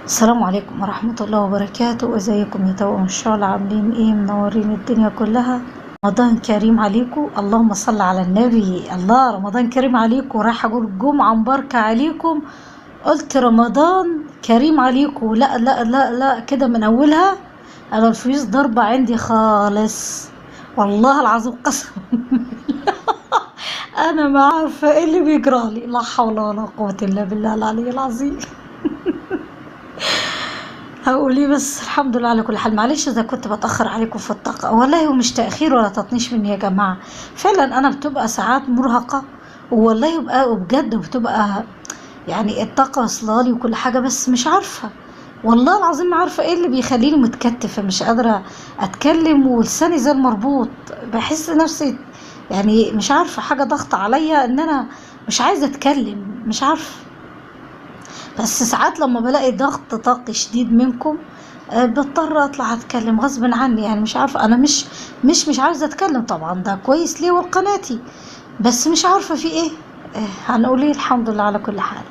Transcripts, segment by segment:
السلام عليكم ورحمة الله وبركاته. ازيكم يا توأم الشعلة؟ عاملين ايه؟ منورين الدنيا كلها. رمضان كريم عليكم، اللهم صل على النبي. الله، رمضان كريم عليكم. راح اقول الجمعة مباركة عليكم، قلت رمضان كريم عليكم. لا لا لا لا، كده من اولها انا الفيوز ضربة عندي خالص، والله العظيم قسم. انا ما عارفة ايه اللي بيجرالي، لا حول ولا قوة الا بالله العلي العظيم. هقول ايه؟ بس الحمد لله على كل حال. معلش اذا كنت بتاخر عليكم في الطاقه، والله هو مش تاخير ولا تطنيش مني يا جماعه. فعلا انا بتبقى ساعات مرهقه، والله يبقى وبجد بتبقى يعني الطاقه واصلالي وكل حاجه، بس مش عارفه، والله العظيم ما عارفه ايه اللي بيخليني متكتفه، مش قادره اتكلم ولساني زي المربوط. بحس نفسي يعني مش عارفه، حاجه ضغط عليا ان انا مش عايزه اتكلم، مش عارفه. بس ساعات لما بلاقي ضغط طاقي شديد منكم بضطر اطلع اتكلم غصب عني. يعني مش عارفه، انا مش عاوزه اتكلم طبعا، ده كويس ليه ولقناتي، بس مش عارفه في ايه. هنقول ايه؟ الحمد لله على كل حال.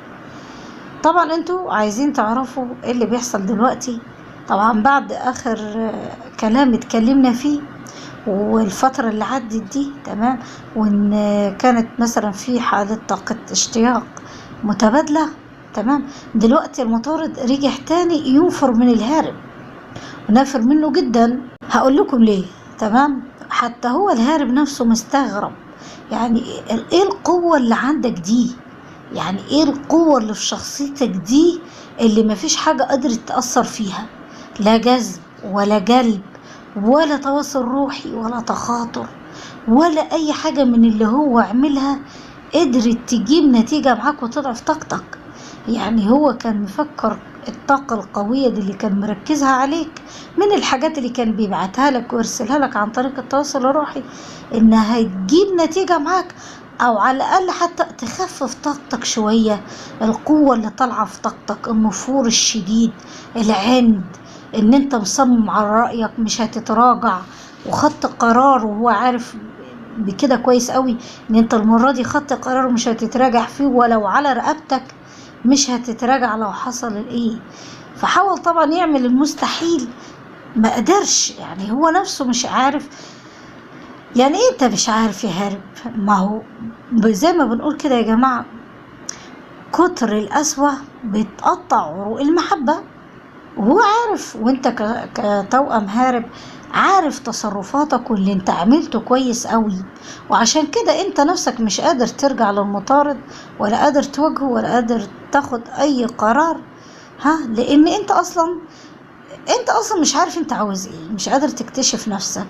طبعا انتوا عايزين تعرفوا ايه اللي بيحصل دلوقتي. طبعا بعد اخر كلام اتكلمنا فيه والفترة اللي عدت دي، تمام، وان كانت مثلا في حالة طاقة اشتياق متبادلة، تمام. دلوقتي المطارد رجع تاني ينفر من الهارب، ونافر منه جدا. هقول لكم ليه، تمام. حتى هو الهارب نفسه مستغرب، يعني ايه القوة اللي عندك دي؟ يعني ايه القوة اللي في شخصيتك دي اللي مفيش حاجة قدرت تأثر فيها؟ لا جذب ولا جلب ولا تواصل روحي ولا تخاطر ولا اي حاجة من اللي هو عملها قدرت تجيب نتيجة معاك وتضعف طاقتك. يعني هو كان مفكر الطاقة القوية دي اللي كان مركزها عليك من الحاجات اللي كان بيبعتها لك ويرسلها لك عن طريق التواصل الروحي انها هتجيب نتيجة معاك، او على الاقل حتى تخفف طاقتك شوية. القوة اللي طالعة في طاقتك، النفور الشديد، العند، ان انت مصمم على رأيك مش هتتراجع، وخدت قرار وهو عارف بكده كويس قوي ان انت المرة دي خدت قرار ومش هتتراجع فيه، ولو على رقبتك مش هتتراجع لو حصل الايه. فحاول طبعا يعمل المستحيل، ما قدرش. يعني هو نفسه مش عارف. يعني ايه انت مش عارف يا هارب؟ ما هو زي ما بنقول كده يا جماعة، كتر القسوة بتقطع عروق المحبة، وهو عارف. وانت كتوأم هارب عارف تصرفاتك واللي انت عملته كويس قوي، وعشان كده انت نفسك مش قادر ترجع للمطارد، ولا قادر تواجهه، ولا قادر تاخد اي قرار. لان انت اصلا مش عارف انت عاوز ايه، مش قادر تكتشف نفسك،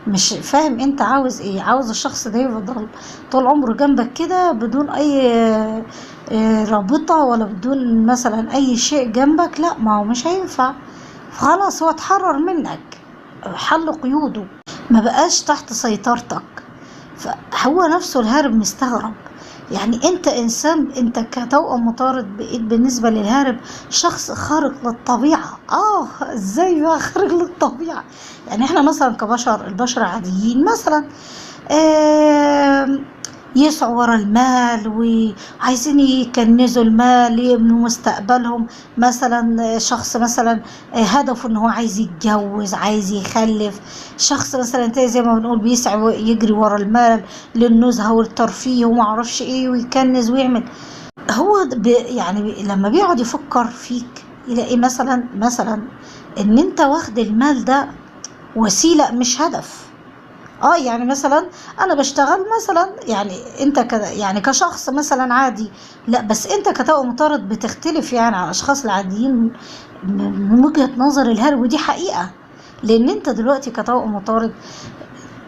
مش فاهم انت عاوز ايه. عاوز الشخص ده يفضل طول عمره جنبك كده بدون اي رابطة، ولا بدون مثلا اي شيء جنبك؟ لا، ما هو مش هينفع. خلاص هو اتحرر منك، حل قيوده، ما بقاش تحت سيطرتك. فهو نفسه الهارب مستغرب. يعني انت انسان، انت كتوأم مطارد بقيت بالنسبة للهارب شخص خارق للطبيعة. ازاي بقى خارق للطبيعة؟ يعني احنا مثلا كبشر، البشر عاديين مثلا يسعوا ورا المال وعايزين يكنزوا المال يبنوا مستقبلهم. مثلا شخص مثلا هدفه ان هو عايز يتجوز، عايز يخلف. شخص مثلا زي ما بنقول بيسعى يجري ورا المال للنزهة والترفيه وما اعرفش ايه، ويكنز ويعمل. هو يعني لما بيقعد يفكر فيك يلاقي مثلا ان انت واخد المال ده وسيلة مش هدف. يعني مثلا انا بشتغل مثلا، يعني انت يعني كشخص مثلا عادي، لا بس انت كتوأم مطارد بتختلف يعني عن الاشخاص العاديين من وجهة نظر الهرب، ودي حقيقة. لان انت دلوقتي كتوأم مطارد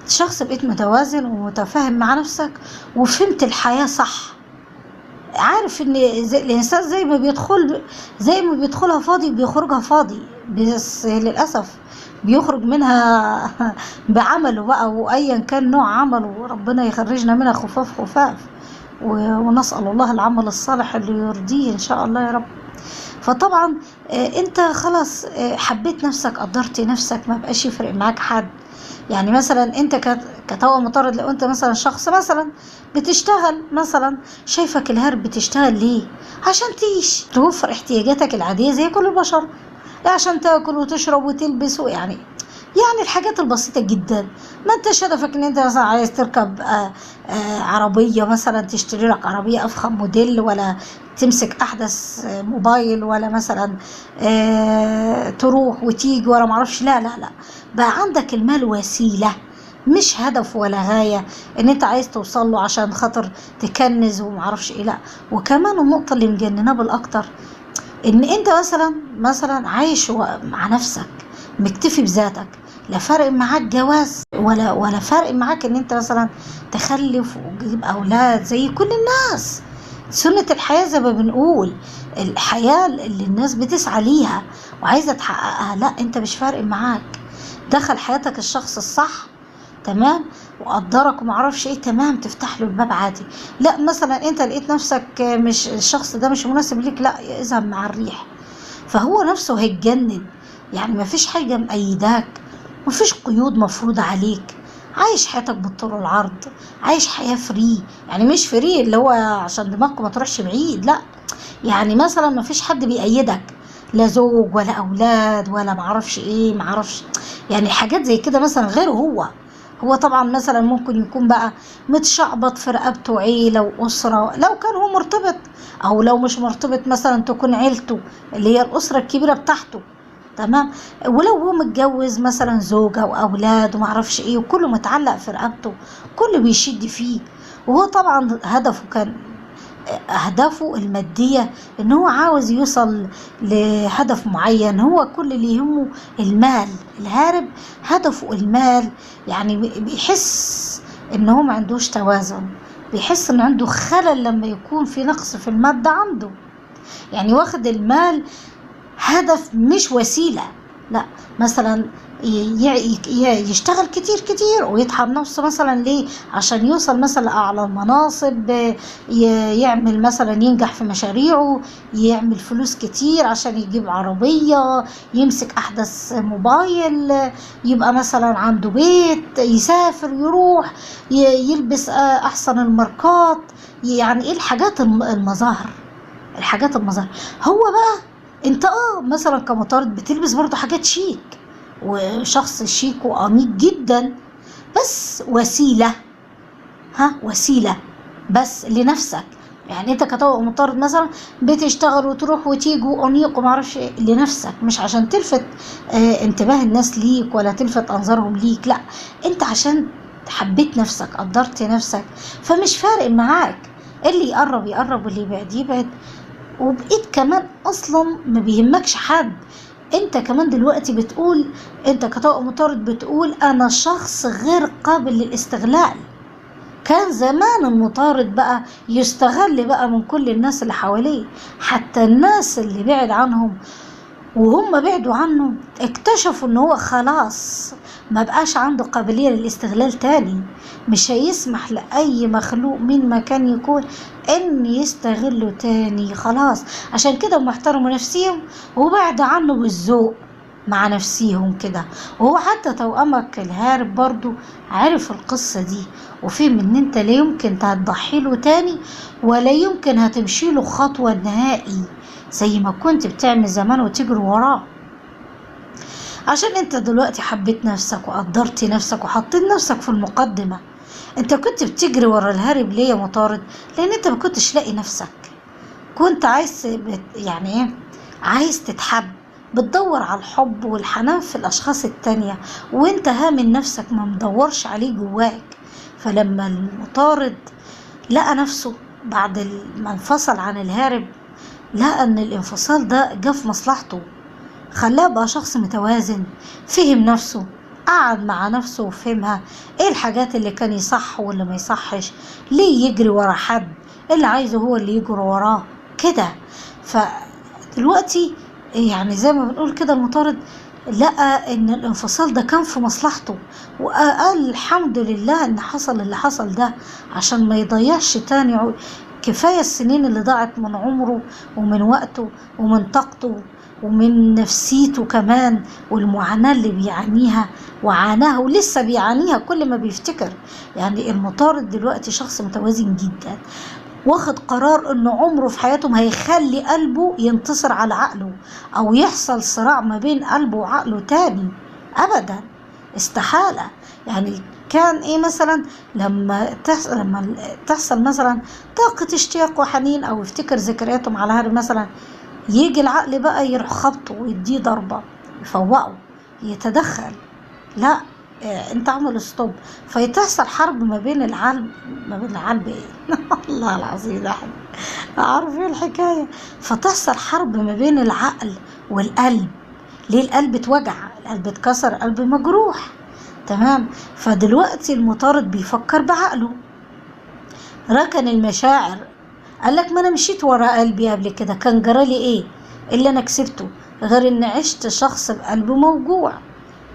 شخص بقيت متوازن ومتفاهم مع نفسك، وفهمت الحياة صح. عارف ان الانسان زي ما بيدخلها فاضي بيخرجها فاضي، بس للاسف بيخرج منها بعمله بقى، وايا كان نوع عمله، ربنا يخرجنا منها خفاف خفاف، ونسأل الله العمل الصالح اللي يرضيه ان شاء الله يا رب. فطبعا انت خلاص حبيت نفسك، قدرت نفسك، ما بقاش يفرق معاك حد. يعني مثلا انت كتوأم مطارد، لو انت مثلا شخص مثلا بتشتغل مثلا، شايفك الهرب بتشتغل ليه؟ عشان تعيش، توفر احتياجاتك العادية زي كل البشر، عشان تاكل وتشرب وتلبس يعني الحاجات البسيطة جدا. ما انت هدفك ان انت مثلا عايز تركب عربية مثلا، تشتري لك عربية افخم موديل، ولا تمسك احدث موبايل، ولا مثلا تروح وتيجي ولا معرفش. لا لا لا، بقى عندك المال وسيلة مش هدف ولا غاية ان انت عايز توصل له عشان خاطر تكنز ومعرفش ايه. لا، وكمان النقطة اللي مجنناه بالاكتر، ان انت مثلا عايش مع نفسك، مكتفي بذاتك، لا فارق معاك جواز ولا فارق معاك ان انت مثلا تخلف وتجيب اولاد زي كل الناس. سنة الحياة زي ما بنقول، الحياة اللي الناس بتسعى ليها وعايزة تحققها. لا، انت مش فارق معاك، دخل حياتك الشخص الصح تمام وقدرك ومعرفش ايه، تمام، تفتح له الباب عادي. لا مثلا انت لقيت نفسك مش الشخص ده مش مناسب ليك، لا، اذهب مع الريح. فهو نفسه هيتجنن. يعني مفيش حاجة مأيداك، مفيش قيود مفروضة عليك، عايش حياتك بالطول والعرض، عايش حياة فري. يعني مش فري اللي هو عشان دماغك ما تروحش بعيد، لا، يعني مثلا مفيش حد بيأيدك، لا زوج ولا أولاد ولا معرفش ايه معرفش، يعني حاجات زي كده مثلا. غير هو طبعا مثلا ممكن يكون بقى متشعبط في رقبته عيلة وأسرة لو كان هو مرتبط، أو لو مش مرتبط مثلا تكون عيلته اللي هي الأسرة الكبيرة بتاعته تمام. ولو هو متجوز مثلا زوجة وأولاد ومعرفش ايه، وكله متعلق في رقبته، كله بيشد فيه. وهو طبعا أهدافه المادية إن هو عاوز يوصل لهدف معين، هو كل اللي يهمه المال. الهارب هدفه المال، يعني بيحس إن هو ما عندوش توازن، بيحس إن عنده خلل لما يكون في نقص في المادة عنده. يعني واخد المال هدف مش وسيلة. لا، مثلا يشتغل كتير كتير ويطحن نفسه مثلا ليه؟ عشان يوصل مثلا أعلى المناصب، يعمل مثلا ينجح في مشاريعه، يعمل فلوس كتير عشان يجيب عربية، يمسك أحدث موبايل، يبقى مثلا عنده بيت، يسافر يروح يلبس أحسن الماركات. يعني إيه الحاجات المظاهر، الحاجات المظاهر. هو بقى انت مثلا كمطارد بتلبس برضو حاجات شيك، وشخص شيك وأنيق جدا، بس وسيلة، وسيلة بس لنفسك. يعني انت كطوق مطارد مثلا بتشتغل وتروح وتيجي وأنيق ومعرفش ايه لنفسك، مش عشان تلفت انتباه الناس ليك ولا تلفت أنظارهم ليك، لا، انت عشان حبيت نفسك، قدرت نفسك، فمش فارق معاك اللي يقرب يقرب واللي يبعد يبعد. وبقيت كمان اصلا ما بيهمكش حد. انت كمان دلوقتي بتقول، انت كطاقم مطارد بتقول انا شخص غير قابل للاستغلال. كان زمان المطارد بقى يستغل بقى من كل الناس اللي حواليه، حتى الناس اللي بعد عنهم وهم بعدوا عنه اكتشفوا ان هو خلاص ما بقاش عنده قابلية للاستغلال تاني، مش هيسمح لأي مخلوق من مكان يكون ان يستغله تاني خلاص. عشان كده هم احترموا نفسيهم وبعد عنه بالذوق مع نفسيهم كده. وهو حتى توأمك الهارب برضو عارف القصة دي، وفهم ان انت لا يمكن هتضحي له تاني ولا يمكن هتمشي له خطوة نهائي زي ما كنت بتعمل زمان وتجري وراه. عشان انت دلوقتي حبيت نفسك وقدرت نفسك وحطيت نفسك في المقدمة. انت كنت بتجري ورا الهارب ليه يا مطارد؟ لان انت ما كنتش لاقي نفسك، كنت عايز يعني ايه، عايز تتحب، بتدور على الحب والحنان في الاشخاص التانية، وانت هامن نفسك ما مدورش عليه جواك. فلما المطارد لقى نفسه بعد ما انفصل عن الهارب، لقى ان الانفصال ده جه في مصلحته، خلاه بقى شخص متوازن، فهم نفسه، قعد مع نفسه وفهمها ايه الحاجات اللي كان يصح واللي ما يصحش، ليه يجري ورا حد، اللي عايزه هو اللي يجري وراه كده. فدلوقتي يعني زي ما بنقول كده المطارد لقى ان الانفصال ده كان في مصلحته، وقال الحمد لله ان حصل اللي حصل ده عشان ما يضيعش تاني كفاية السنين اللي ضاعت من عمره ومن وقته ومن طاقته ومن نفسيته كمان، والمعاناة اللي بيعانيها وعاناها ولسه بيعانيها كل ما بيفتكر. يعني المطارد دلوقتي شخص متوازن جدا، واخد قرار انه عمره في حياته ما هيخلي قلبه ينتصر على عقله او يحصل صراع ما بين قلبه وعقله تاني ابدا، استحالة. يعني كان ايه مثلا لما تحصل مثلا طاقة اشتياق وحنين او يفتكر ذكرياته مع الهارب مثلا، يجي العقل بقى يروح خبطه ويديه ضربة يفوقه يتدخل، لا انت عمل ستوب، فيتحصل حرب ما بين العلب ايه الله العظيم ده عارف ايه الحكاية. فتحصل حرب ما بين العقل والقلب. ليه؟ القلب اتوجع، القلب اتكسر، القلب مجروح، تمام. فدلوقتي المطارد بيفكر بعقله، ركن المشاعر، قال لك ما انا مشيت ورا قلبي قبل كده، كان جرالي ايه اللي انا كسبته غير ان عشت شخص بقلبه موجوع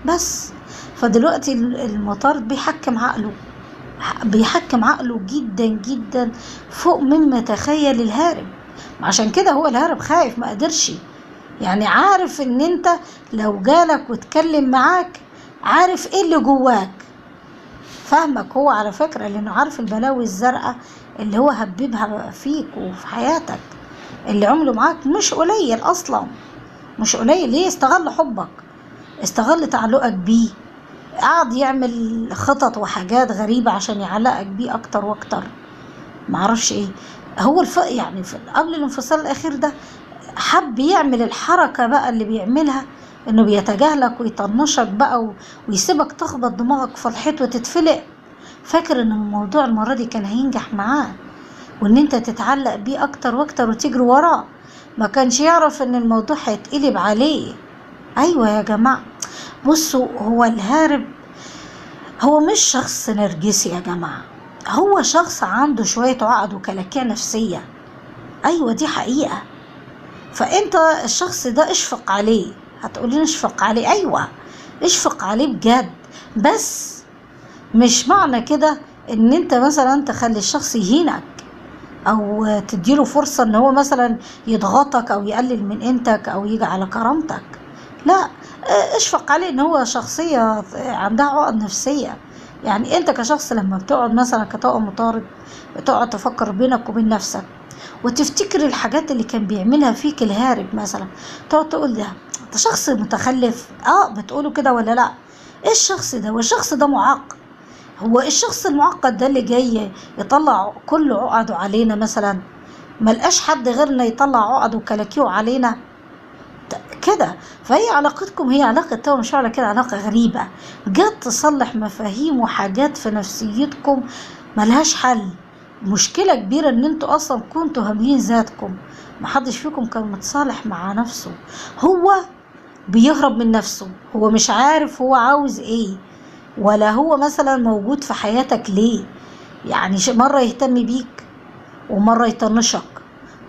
بس. فدلوقتي المطارد بيحكم عقله جدا جدا فوق مما تخيل الهارب. عشان كده هو الهارب خايف، ما قدرش، يعني عارف ان انت لو جالك واتكلم معاك عارف ايه اللي جواك، فاهمك هو على فكرة، لانه عارف البلاوي الزرقاء اللي هو هببها فيك وفي حياتك، اللي عمله معاك مش قليل اصلا، مش قليل. ليه؟ استغل حبك، استغل تعلقك بيه، قعد يعمل خطط وحاجات غريبة عشان يعلقك بيه اكتر واكتر، معرفش ايه. هو يعني قبل الانفصال الاخير ده حب يعمل الحركة بقى اللي بيعملها، انه بيتجاهلك ويطنشك بقى ويسيبك تخبط دماغك في الحيط وتتفلق، فاكر ان الموضوع المرة دي كان هينجح معاه وان انت تتعلق بيه اكتر واكتر وتجري وراه. ما كانش يعرف ان الموضوع هيتقلب عليه. ايوه يا جماعة، بصوا، هو الهارب هو مش شخص نرجسي يا جماعة، هو شخص عنده شوية عقد وكلاكيع نفسية. ايوه دي حقيقة. فانت الشخص ده اشفق عليه، هتقولين اشفق عليه، ايوه اشفق عليه بجد، بس مش معنى كده ان انت مثلا تخلي الشخص يهينك او تديله فرصة ان هو مثلا يضغطك او يقلل من قيمتك او يجي على كرامتك، لا. اشفق عليه ان هو شخصية عندها عقد نفسية. يعني انت كشخص لما بتقعد مثلا كطاقم مطارد بتقعد تفكر بينك وبين نفسك وتفتكر الحاجات اللي كان بيعملها فيك الهارب مثلا، تقعد تقول ده شخص متخلف، بتقوله كده ولا لا؟ ايه الشخص ده؟ والشخص ده معقد. هو الشخص المعقد ده اللي جاي يطلع كل عقده علينا مثلا، ملقاش حد غيرنا يطلع عقده وكلاكيه علينا كده. فهي علاقتكم هي علاقة تو، مش على كده علاقة غريبة جت تصلح مفاهيم وحاجات في نفسيتكم ملهاش حل. مشكلة كبيرة ان انتوا اصلا كنتوا هاملين ذاتكم، محدش فيكم كان متصالح مع نفسه، هو بيهرب من نفسه، هو مش عارف هو عاوز ايه، ولا هو مثلا موجود في حياتك ليه. يعني مرة يهتم بيك ومرة يطنشك،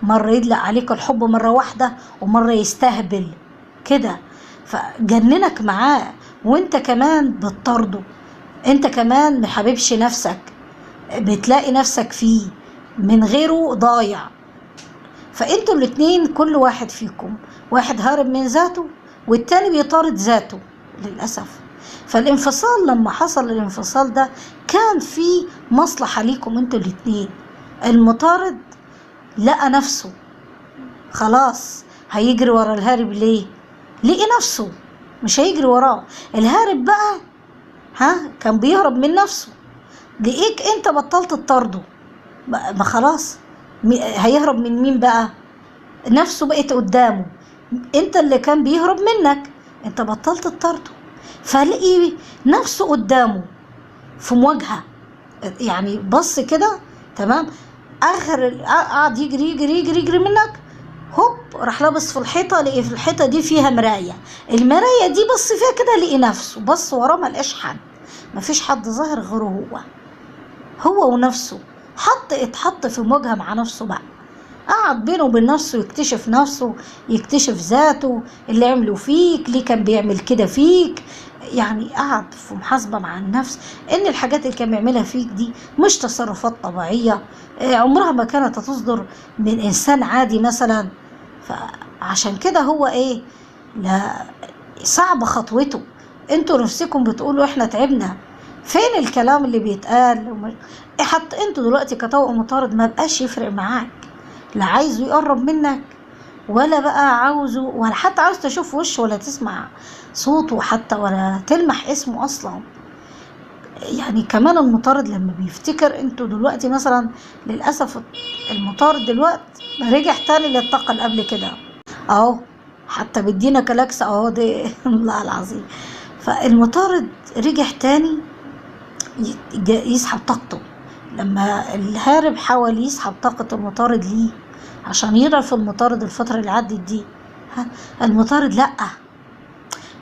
مرة يدلق عليك الحب مرة واحدة ومرة يستهبل كده، فجننك معاه وانت كمان بتطرده، انت كمان محببش نفسك، بتلاقي نفسك فيه من غيره ضايع. فانتوا الاتنين كل واحد فيكم واحد هارب من ذاته والتاني بيطارد ذاته للأسف. فالانفصال لما حصل الانفصال ده كان في مصلحة ليكم انتوا الاتنين. المطارد لقى نفسه خلاص هيجري ورا الهارب، ليه؟ لقي نفسه مش هيجري وراه. الهارب بقى كان بيهرب من نفسه، لقيك انت بطلت تطارده، ما خلاص هيهرب من مين بقى؟ نفسه بقت قدامه، انت اللي كان بيهرب منك انت بطلت تطارده، فلقي نفسه قدامه في مواجهة، يعني بص كده تمام، اخر قعد يجري يجري يجري يجري منك، هوب راح لابس في الحيطه، لقي في الحيطه دي فيها مرايه، المرايه دي بص فيها كده لقي نفسه، بص وراه ما لقاش حد، مفيش حد ظاهر غيره هو ونفسه، اتحط في مواجهه مع نفسه بقى، قعد بينه وبين نفسه يكتشف نفسه، يكتشف ذاته، اللي عمله فيك ليه كان بيعمل كده فيك، يعني قعد في محاسبة مع النفس ان الحاجات اللي كان بيعملها فيك دي مش تصرفات طبيعية، عمرها ما كانت هتصدر من انسان عادي مثلا. فعشان كده هو ايه، لا صعب خطوته. انتوا نفسكم بتقولوا احنا تعبنا، فين الكلام اللي بيتقال؟ حتى انتوا دلوقتي كطوق مطارد ما بقاش يفرق معاك، لا عايزه يقرب منك ولا بقى عاوزه، ولا حتى عاوز تشوف وشه ولا تسمع صوته حتى ولا تلمح اسمه اصلا. يعني كمان المطارد لما بيفتكر انتوا دلوقتي مثلا، للاسف المطارد دلوقتي رجع تاني للطاقه اللي قبل كده اهو، حتى بيدينا كلاكس اهو دي الله العظيم. فالمطارد رجع تاني يسحب طاقته. لما الهارب حاول يسحب طاقة المطارد ليه عشان يضعف المطارد الفترة اللي عدت دي، المطارد لأ،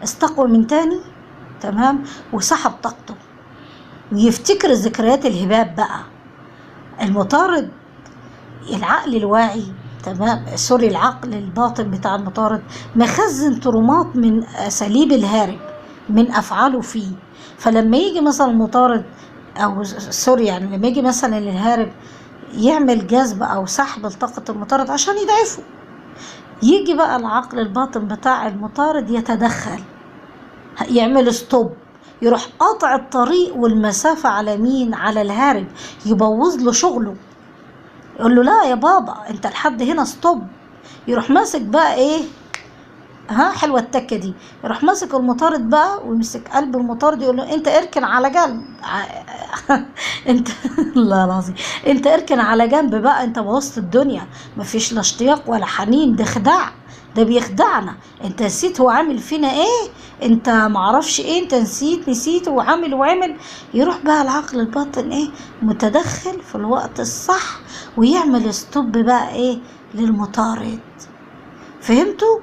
استقوى من تاني تمام وسحب طاقته ويفتكر ذكريات الهباب بقى. المطارد العقل الواعي تمام، سوري العقل الباطن بتاع المطارد مخزن ترومات من اساليب الهارب من افعاله فيه. فلما يجي مثلا المطارد او سوري يعني لما يجي مثلا الهارب يعمل جذب او سحب لطاقة المطارد عشان يضعفه، يجي بقى العقل الباطن بتاع المطارد يتدخل، يعمل ستوب، يروح قاطع الطريق والمسافة على مين؟ على الهارب، يبوظ له شغله، يقول له لا يا بابا انت لحد هنا ستوب. يروح ماسك بقى ايه، حلوه التكه دي، يروح ماسك المطارد بقى ويمسك قلب المطارد يقول له انت اركن على جنب انت الله العظيم، انت اركن على جنب بقى، انت بوظت الدنيا، مفيش لا اشتياق ولا حنين، ده خداع، ده بيخدعنا، انت نسيت هو عامل فينا ايه، انت معرفش ايه، انت نسيت وعامل وعمل. يروح بقى العقل الباطن ايه، متدخل في الوقت الصح ويعمل ستوب بقى ايه للمطارد. فهمتوا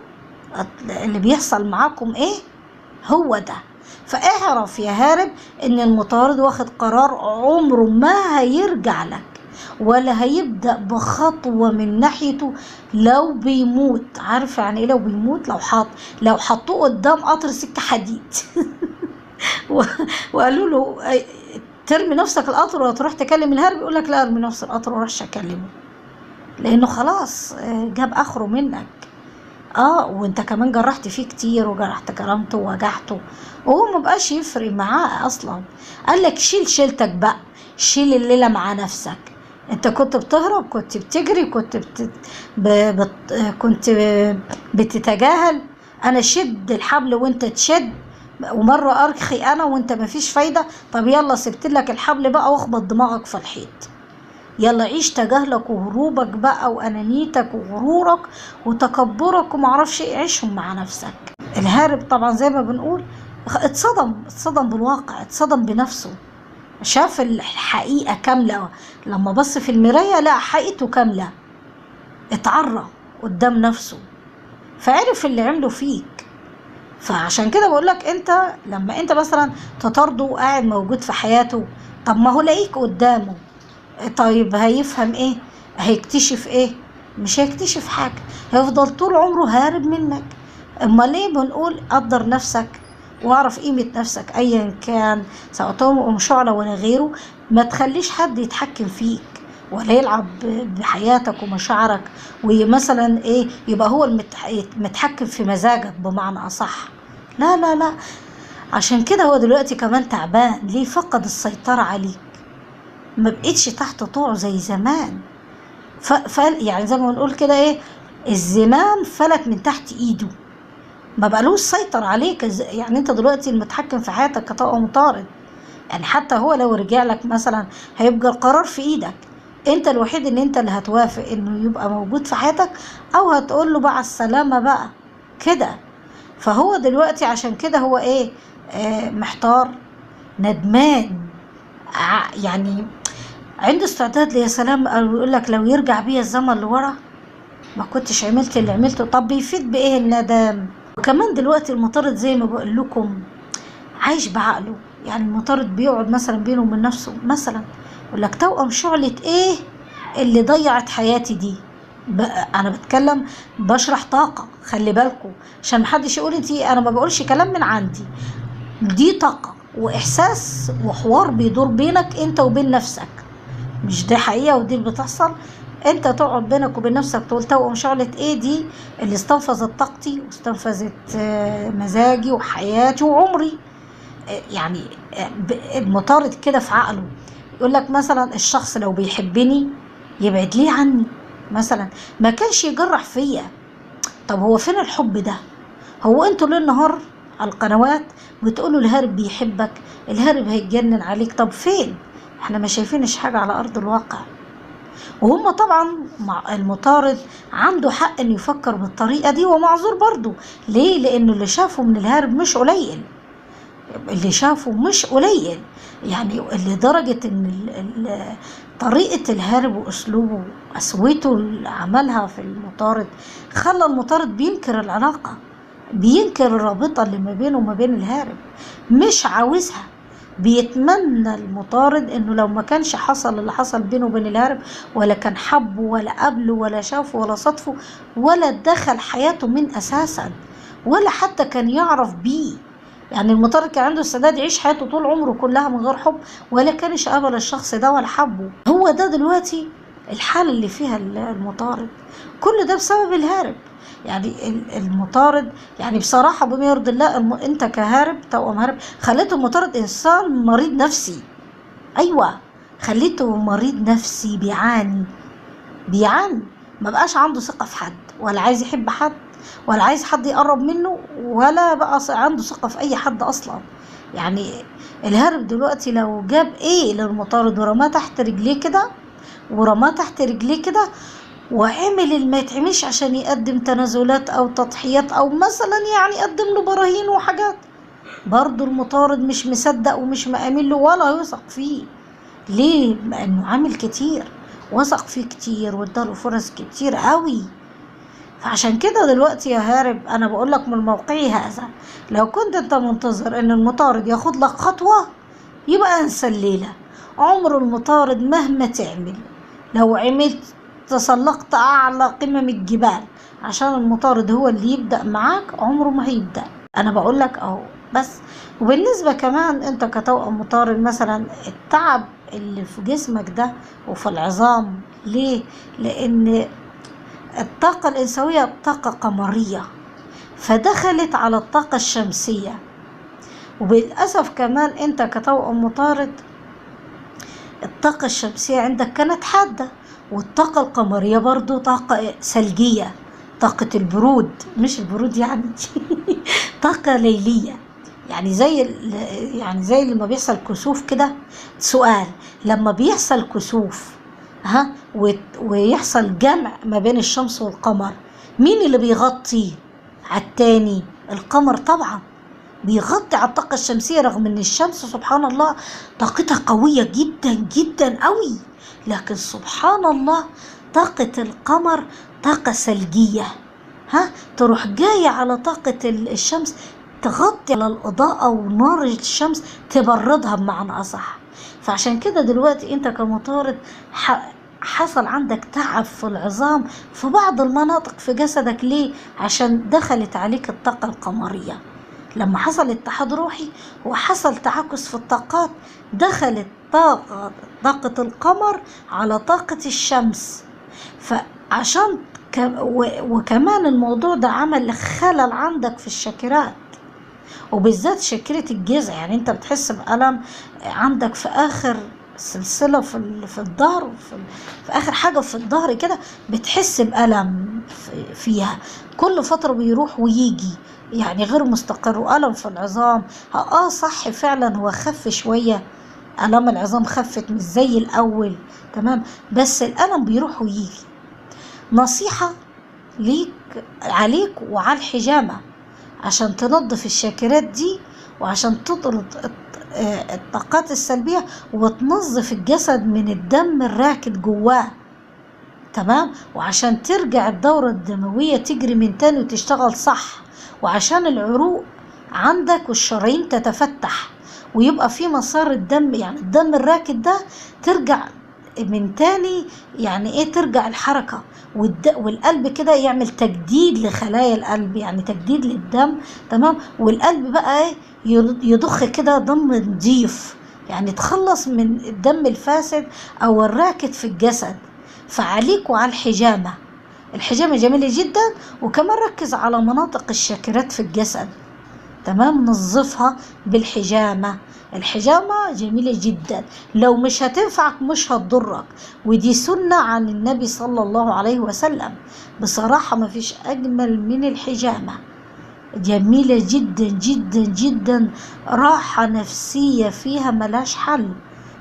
اللي بيحصل معاكم ايه؟ هو ده. فاعرف يا هارب ان المطارد واخد قرار عمره ما هيرجع لك ولا هيبدأ بخطوة من ناحيته لو بيموت. عارف يعني ايه لو بيموت؟ لو حطوه قدام قطر سكة حديد وقالوا له ترمي نفسك القطر وتروح تكلم الهارب، يقول لك لا ارمي نفس القطر وراحش اكلمه، لانه خلاص جاب اخره منك. وانت كمان جرحت فيه كتير وجرحت كرامته ووجعته وهو مبقاش يفرق معاه اصلا. قالك شيل شيلتك بقى، شيل الليلة مع نفسك. انت كنت بتهرب، كنت بتجري، كنت بتتجاهل، انا شد الحبل وانت تشد، ومرة ارخي انا وانت مفيش فايدة. طب يلا سبت لك الحبل بقى واخبط دماغك في الحيط، يلا عيش تجاهلك وهروبك بقى وانانيتك وغرورك وتكبرك ومعرفش ايه، عيشهم مع نفسك. الهارب طبعا زي ما بنقول اتصدم بالواقع، اتصدم بنفسه، شاف الحقيقة كاملة، لما بص في المراية لقى حقيقته كاملة، اتعرى قدام نفسه فعرف اللي عمله فيك. فعشان كده بقولك انت لما انت مثلا تطارده وقاعد موجود في حياته، طب ما هو لاقيك قدامه، طيب هيفهم ايه؟ هيكتشف ايه؟ مش هيكتشف حاجة، هيفضل طول عمره هارب منك. اما ليه بنقول قدر نفسك واعرف قيمة نفسك ايا كان، سواء طعم شعلة ولا غيره، ما تخليش حد يتحكم فيك ولا يلعب بحياتك ومشاعرك ومثلا ايه يبقى هو المتحكم في مزاجك بمعنى اصح. لا لا لا، عشان كده هو دلوقتي كمان تعبان ليه؟ فقد السيطرة عليك، ما بقيتش تحت طوعه زي زمان. يعني زي ما بنقول كده ايه، الزمام فلت من تحت ايده، ما بقالوش سيطر عليك. يعني انت دلوقتي المتحكم في حياتك كطاقة مطارد، يعني حتى هو لو رجع لك مثلا هيبقى القرار في ايدك، انت الوحيد ان انت اللي هتوافق انه يبقى موجود في حياتك او هتقول له بقى السلامة بقى كده. فهو دلوقتي عشان كده هو ايه، محتار ندمان، يعني عنده استعداد يا سلام يقول لك لو يرجع بيا الزمن لورا ما كنتش عملت اللي عملته. طب بيفيد بايه الندم؟ وكمان دلوقتي المطارد زي ما بقول لكم عايش بعقله. يعني المطارد بيقعد مثلا بينه وبين نفسه مثلا يقول لك توأم شعلة ايه اللي ضيعت حياتي دي. انا بتكلم بشرح طاقة، خلي بالكم عشان محدش يقول انتي، انا ما بقولش كلام من عندي، دي طاقة واحساس وحوار بيدور بينك انت وبين نفسك، مش دي حقيقة ودي اللي بتحصل. انت تقعد بينك وبين نفسك تقول توأم شعلة ايه دي اللي استنفذت طاقتي واستنفذت مزاجي وحياتي وعمري. يعني المطارد كده في عقله يقول لك مثلا الشخص لو بيحبني يبعد ليه عني، مثلا ما كانش يجرح فيا. طب هو فين الحب ده؟ هو انتوا ليل نهار على القنوات بتقولوا الهارب بيحبك، الهارب هيتجنن عليك، طب فين؟ احنا ما شايفينش حاجة على ارض الواقع. وهم طبعا مع المطارد عنده حق انه يفكر بالطريقة دي ومعذور برضه. ليه؟ لانه اللي شافه من الهارب مش قليل، اللي شافه مش قليل. يعني لدرجة ان طريقة الهارب واسلوبه وقسوته اللي عملها في المطارد خلى المطارد بينكر العلاقة، بينكر الرابطة اللي ما بينه وما بين الهارب، مش عاوزها. بيتمنى المطارد انه لو ما كانش حصل اللي حصل بينه وبين الهارب، ولا كان حبه ولا قابله ولا شافه ولا صدفه ولا دخل حياته من اساسا، ولا حتى كان يعرف بيه. يعني المطارد كان عنده استعداد يعيش حياته طول عمره كلها من غير حب، ولا كانش قابل الشخص ده ولا حبه. هو ده دلوقتي الحالة اللي فيها المطارد، كل ده بسبب الهارب. يعني المطارد يعني بصراحة بما يرضي الله، انت كهارب توأم هارب خليت المطارد انسان مريض نفسي. ايوه، خليته مريض نفسي بيعاني، ما بقاش عنده ثقة في حد، ولا عايز يحب حد، ولا عايز حد يقرب منه، ولا بقى عنده ثقة في اي حد اصلا. يعني الهارب دلوقتي لو جاب ايه للمطارد ورماه تحت رجليه كده، وعمل اللي ما يتعملش عشان يقدم تنازلات او تضحيات، او مثلا يعني يقدم له براهين وحاجات، برضو المطارد مش مصدق ومش مآمن له ولا يثق فيه. ليه؟ لانه عامل كتير، وثق فيه كتير واداله فرص كتير قوي. فعشان كده دلوقتي يا هارب انا بقول لك من موقعي هذا، لو كنت انت منتظر ان المطارد ياخد لك خطوة يبقى انسى الليلة. عمر المطارد مهما تعمل، لو عملت تسلقت اعلى قمم الجبال عشان المطارد هو اللي يبدأ معاك، عمره ما هيبدأ. انا بقول لك اهو بس. وبالنسبة كمان انت كتوأم مطارد، مثلا التعب اللي في جسمك ده وفي العظام، ليه؟ لان الطاقة الإنثوية طاقة قمرية فدخلت على الطاقة الشمسية. وبالأسف كمان انت كتوأم مطارد الطاقة الشمسية عندك كانت حادة، والطاقة القمرية برضو طاقة ثلجية، طاقة البرود، مش البرود يعني طاقة ليلية. يعني زي لما بيحصل كسوف كده. سؤال، لما بيحصل كسوف ويحصل جمع ما بين الشمس والقمر، مين اللي بيغطي على التاني؟ القمر طبعا بيغطي على الطاقة الشمسية، رغم ان الشمس سبحان الله طاقتها قوية جدا جدا قوي، لكن سبحان الله طاقة القمر طاقة ثلجية، تروح جاية على طاقة الشمس تغطي على الإضاءة ونار الشمس تبردها بمعنى أصح. فعشان كده دلوقتي انت كمطارد حصل عندك تعب في العظام في بعض المناطق في جسدك. ليه؟ عشان دخلت عليك الطاقة القمرية. لما حصل اتحاد روحي وحصل تعاكس في الطاقات، دخلت طاقة القمر على طاقة الشمس. فعشان وكمان الموضوع ده عمل خلل عندك في الشاكرات، وبالذات شاكرة الجذع. يعني انت بتحس بألم عندك في آخر سلسلة في الظهر، في آخر حاجة في الظهر كده بتحس بألم فيها كل فترة بيروح ويجي، يعني غير مستقر. وألم في العظام صح فعلا هو خف شوية، ألم العظام خفت مش زي الأول، تمام، بس الألم بيروح ويجي. نصيحة عليك وعلى الحجامة عشان تنظف الشاكرات دي، وعشان تطرد الطاقات السلبية وتنظف الجسد من الدم الراكد جواه، تمام، وعشان ترجع الدورة الدموية تجري من تاني وتشتغل صح، وعشان العروق عندك والشرايين تتفتح ويبقى في مسار الدم، يعني الدم الراكد ده ترجع من تاني يعني ايه ترجع الحركة، والقلب كده يعمل تجديد لخلايا القلب، يعني تجديد للدم. تمام. والقلب بقى ايه يضخ كده دم نضيف، يعني تخلص من الدم الفاسد او الراكد في الجسد. فعليكوا على الحجامة. الحجامة جميلة جدا، وكمان ركز على مناطق الشاكرات في الجسد. تمام. نظفها بالحجامة. الحجامة جميلة جدا، لو مش هتنفعك مش هتضرك، ودي سنة عن النبي صلى الله عليه وسلم. بصراحة ما فيش أجمل من الحجامة، جميلة جدا جدا جدا، راحة نفسية فيها ملاش حل.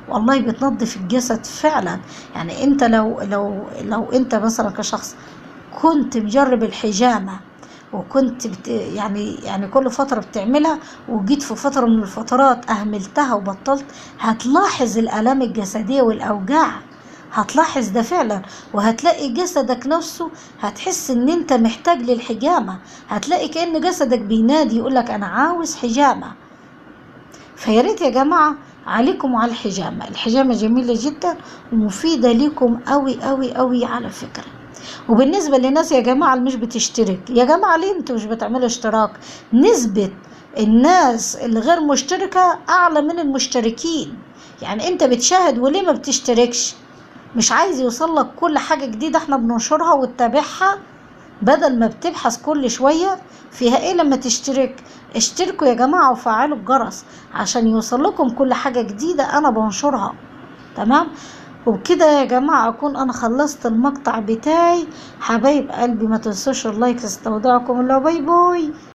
والله بتنظف الجسد فعلا. يعني انت لو انت مثلا كشخص كنت مجرب الحجامة، وكنت يعني كل فترة بتعملها، وجيت في فترة من الفترات أهملتها وبطلت، هتلاحظ الآلام الجسدية والأوجاع، هتلاحظ ده فعلا. وهتلاقي جسدك نفسه، هتحس ان انت محتاج للحجامة، هتلاقي كأن جسدك بينادي يقولك انا عاوز حجامة. فياريت يا جماعة عليكم على الحجامة. الحجامة جميلة جدا ومفيدة ليكم قوي قوي قوي على فكرة. وبالنسبة للناس يا جماعة اللي مش بتشترك، يا جماعة ليه انتوا مش بتعملوا اشتراك؟ نسبة الناس اللي غير مشتركة اعلى من المشتركين. يعني انت بتشاهد وليه ما بتشتركش؟ مش عايز يوصلك كل حاجة جديدة احنا بننشرها وتتابعها، بدل ما بتبحث كل شوية فيها ايه لما تشترك. اشتركوا يا جماعة وفعلوا الجرس عشان يوصل لكم كل حاجة جديدة انا بنشرها. تمام. وبكده يا جماعة اكون انا خلصت المقطع بتاعي. حبايب قلبي ما تنسوش اللايك، استودعكم الله، باي باي.